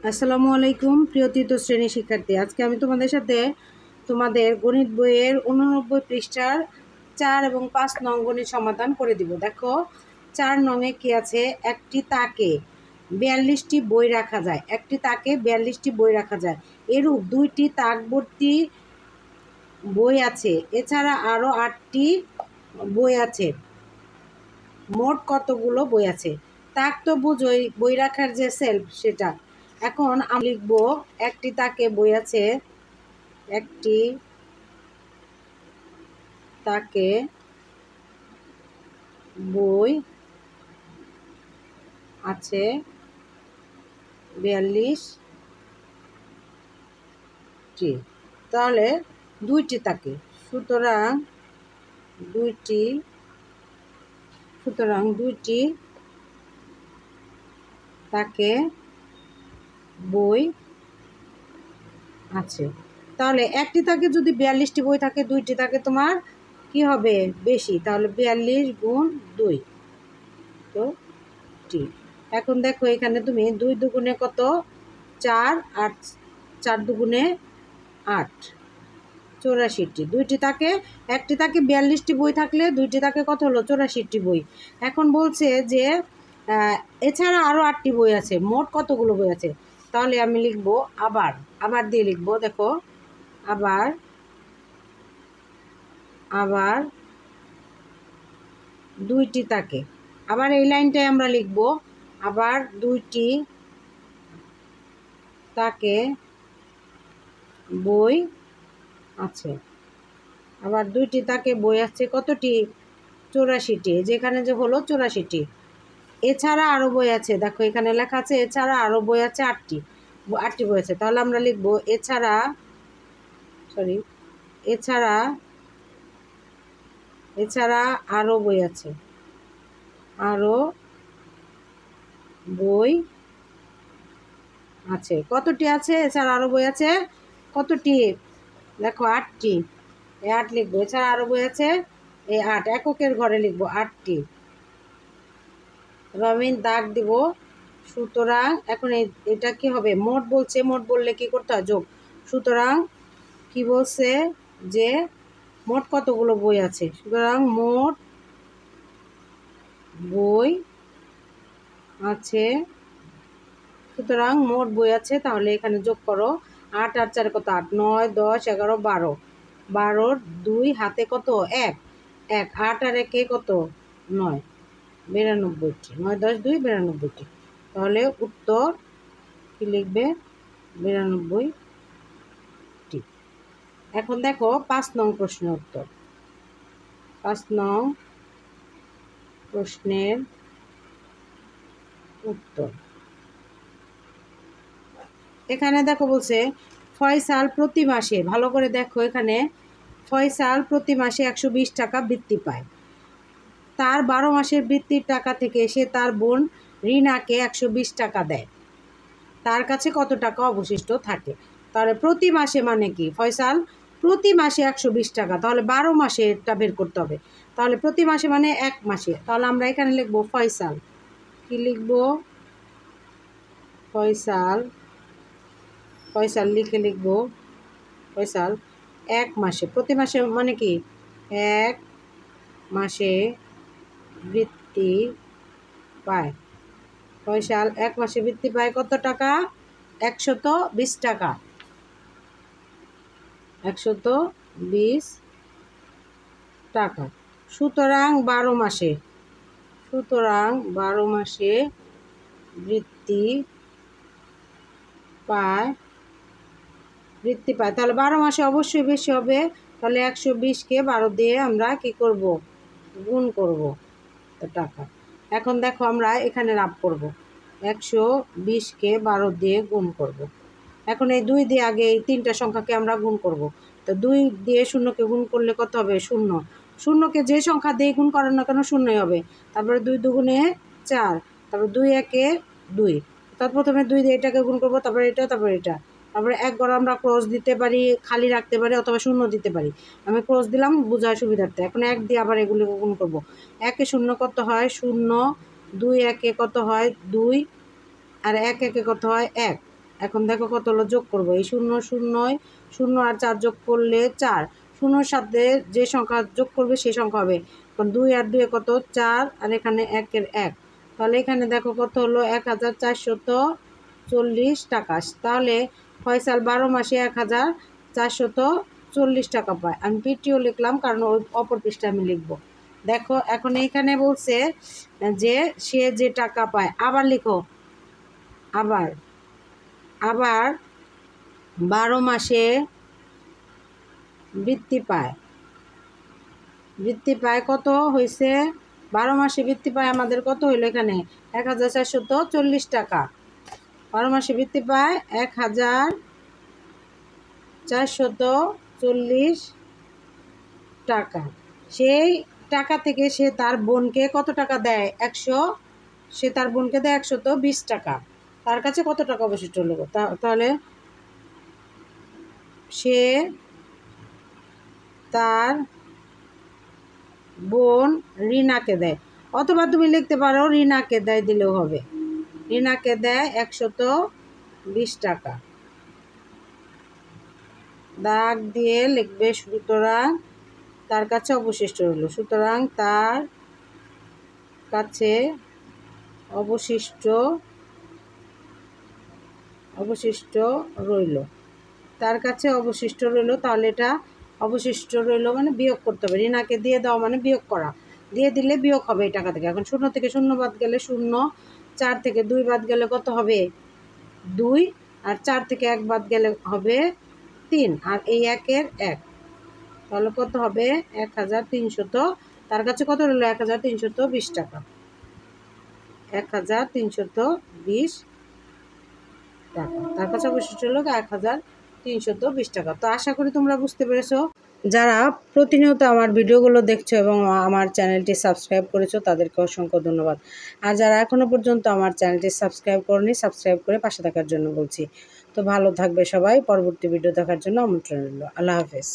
আসসালামু আলাইকুম প্রিয় তৃতীয় শ্রেণীর শিক্ষার্থী। আজকে আমি তোমাদের সাথে তোমাদের গণিত বইয়ের 89 পৃষ্ঠার 4 এবং 5 নং গণিত সমাধান করে দিব। দেখো 4 নংয়ে কি আছে, একটি তাকে 42টি বই রাখা যায়। একটি তাকে 42টি বই রাখা যায়। এরূপ 2টি তাক ভর্তি বই আছে। এছাড়া আরও 8টি বই আছে। মোট কতগুলো বই আছে? তাক তো বুঝোই, বই রাখার যে সেলফ সেটা। এখন আমি লিখব একটি তাকে বই আছে, একটি তাকে বই আছে 42টি। তাহলে 2টি তাকে, সুতরাং দুইটি তাকে বই আছে। তাহলে একটি তাকে যদি 42টি বই থাকে, 2টি তাকে তোমার কি হবে বেশি, তাহলে 42 গুণ 2 তো টি। এখন দেখো এখানে তুমি 2 দুগুণে কত, 4, আর 4 দুগুণে 8, 84টি। 2টি তাকে, একটি তাকে 42টি বই থাকলে 2টি তাকে কত হলো, 84টি বই। এখন বলছে যে এছাড়া আরও 8টি বই আছে। মোট কতগুলো বই আছে? তাহলে আমি লিখব আবার দিয়ে লিখব। দেখো আবার 2টি তাকে, আবার এই লাইনটাই আমরা লিখব। আবার 2টি তাকে বই আছে। আবার 2টি তাকে বই আছে কতটি, 84টি। যেখানে যে হলো 84টি। এছাড়া আরও বই আছে। দেখো এখানে লেখা আছে এছাড়া আরও বই আছে 8টি বই আছে। তাহলে আমরা লিখব এছাড়া আরও বই আছে, আরও বই আছে। কতটি আছে? এছাড়া আরও বই আছে কতটি, দেখো 8টি। 8 লিখবো। এছাড়া আরও বই আছে এই 8, এককের ঘরে লিখবো 8টি। এবার আমি দাগ দিব। সুতরাং এখন এটা কি হবে, মোট বলছে, মোট বললে কি করতে হয়, যোগ। সুতরাং কি বলছে যে মোট কতগুলো বই আছে, সুতরাং মোট বই আছে। সুতরাং মোট বই আছে, তাহলে এখানে যোগ করো। 8 আর 4 কত, 8, 9, 10, 11, 12, 12 2 হাতে কত, 1, 8 আর 1 কত, 9, 92টি। 9, 10, 2, 92টি। তাহলে উত্তর কি লিখবে, 92টি। এখন দেখো 5 নং প্রশ্নের উত্তর। 5 নং প্রশ্নের উত্তর এখানে দেখো বলছে ফয়সাল প্রতি মাসে, ভালো করে দেখো এখানে, ফয়সাল প্রতি মাসে 120 টাকা বৃত্তি পায়। তার 12 মাসের বৃত্তির টাকা থেকে সে তার বোন রিনাকে 120 টাকা দেয়। তার কাছে কত টাকা অবশিষ্ট থাকে? তাহলে প্রতি মাসে মানে কি, ফয়সাল প্রতি মাসে 120 টাকা, তাহলে 12 মাসে এটা বের করতে হবে। তাহলে প্রতি মাসে মানে 1 মাসে। তাহলে আমরা এখানে লিখবো ফয়সাল, কি লিখবো, ফয়সাল লিখে লিখবো ফয়সাল 1 মাসে, প্রতি মাসে মানে কি 1 মাসে বৃত্তি পায়। ফয়সাল 1 মাসে বৃত্তি পায় কত টাকা, 120 টাকা, 120 টাকা। সুতরাং 12 মাসে বৃত্তি পায়। তাহলে 12 মাসে অবশ্যই বেশি হবে। তাহলে 120কে 12 দিয়ে আমরা কি করব, গুণ করব টাকা। এখন দেখো আমরা এখানে লাভ করব, 120কে 12 দিয়ে গুণ করব। এখন এই 2 দিয়ে আগে এই 3টা সংখ্যাকে আমরা গুণ করব। তো 2 দিয়ে শূন্যকে গুণ করলে কত হবে, 0। শূন্যকে যে সংখ্যা দিয়ে গুণ করেন না কেন শূন্যই হবে। তারপরে 2 দুগুণে 4, তারপরে 2 একে 2। তার প্রথমে 2 দিয়ে এটাকে গুণ করব, তারপরে এটা, তারপরে এটা, তারপরে 1 ঘর আমরা ক্রস দিতে পারি, খালি রাখতে পারি, অথবা শূন্য দিতে পারি। আমি ক্রস দিলাম বোঝার সুবিধার্থে। এখন 1 দিয়ে আবার এগুলিকে গুণ করব। 1 0 কত হয়, 0, 2 1 কত হয় 2, আর 1 1 কত হয় 1। এখন দেখো কত হলো, যোগ করবো। এই 0 0 0 আর 4 যোগ করলে 4, 0-র সাথে যে সংখ্যা যোগ করবে সেই সংখ্যা হবে। এখন 2 আর 2 কত, 4, আর এখানে 1-এর 1, তাহলে এখানে দেখো কত হলো, 1440 টাকা। তাহলে ফয়সাল 12 মাসে 1440 টাকা পায়। আমি পিটিও লিখলাম কারণ ওই অপর পৃষ্ঠা আমি লিখবো। দেখো এখন এইখানে বলছে যে সে যে টাকা পায়, আবার লিখো, আবার 12 মাসে বৃত্তি পায় কত হয়েছে, 12 মাসে বৃত্তি পায় আমাদের কত হইলো, এখানে 1440 টাকা। 12 মাসে বৃত্তি পায় 1440 টাকা। সেই টাকা থেকে সে তার বোনকে কত টাকা দেয়, 100, সে তার বোনকে দেয় 120 টাকা। তার কাছে কত টাকা অবশিষ্ট হলো, তাহলে সে তার বোন রিনাকে দেয়, অথবা তুমি লিখতে পারো রিনাকে দেয় দিলেও হবে। রিনাকে দেয় 120 টাকা, দাগ দিয়ে লিখবে। সুতরাং তার কাছে অবশিষ্ট রইল, সুতরাং তার কাছে অবশিষ্ট রইল, তার কাছে অবশিষ্ট রইল। তাহলে এটা অবশিষ্ট রইল মানে বিয়োগ করতে হবে। রিনাকে দিয়ে দাও মানে বিয়োগ করা, দিয়ে দিলে বিয়োগ হবে এই টাকা থেকে। এখন 0 থেকে 0 বাদ গেলে 0, 4 থেকে 2 বাদ গেলে কত হবে, 2, আর 4 থেকে 1 বাদ গেলে হবে 3, আর এই 1-এর 1, তাহলে কত হবে 1300। তার কাছে কত রইল, 1320 টাকা, 1320 টাকা। তার কাছে অবশিষ্ট হলো 1320 টাকা। তো আশা করি তোমরা বুঝতে পেরেছো। যারা প্রতিনিয়ত আমার ভিডিওগুলো দেখছো এবং আমার চ্যানেলটি সাবস্ক্রাইব করেছো তাদেরকে অসংখ্য ধন্যবাদ। আর যারা এখনও পর্যন্ত আমার চ্যানেলটি সাবস্ক্রাইব করনি, সাবস্ক্রাইব করে পাশে থাকার জন্য বলছি। তো ভালো থাকবে সবাই, পরবর্তী ভিডিও দেখার জন্য আমন্ত্রণ রইল। আল্লাহ হাফেজ।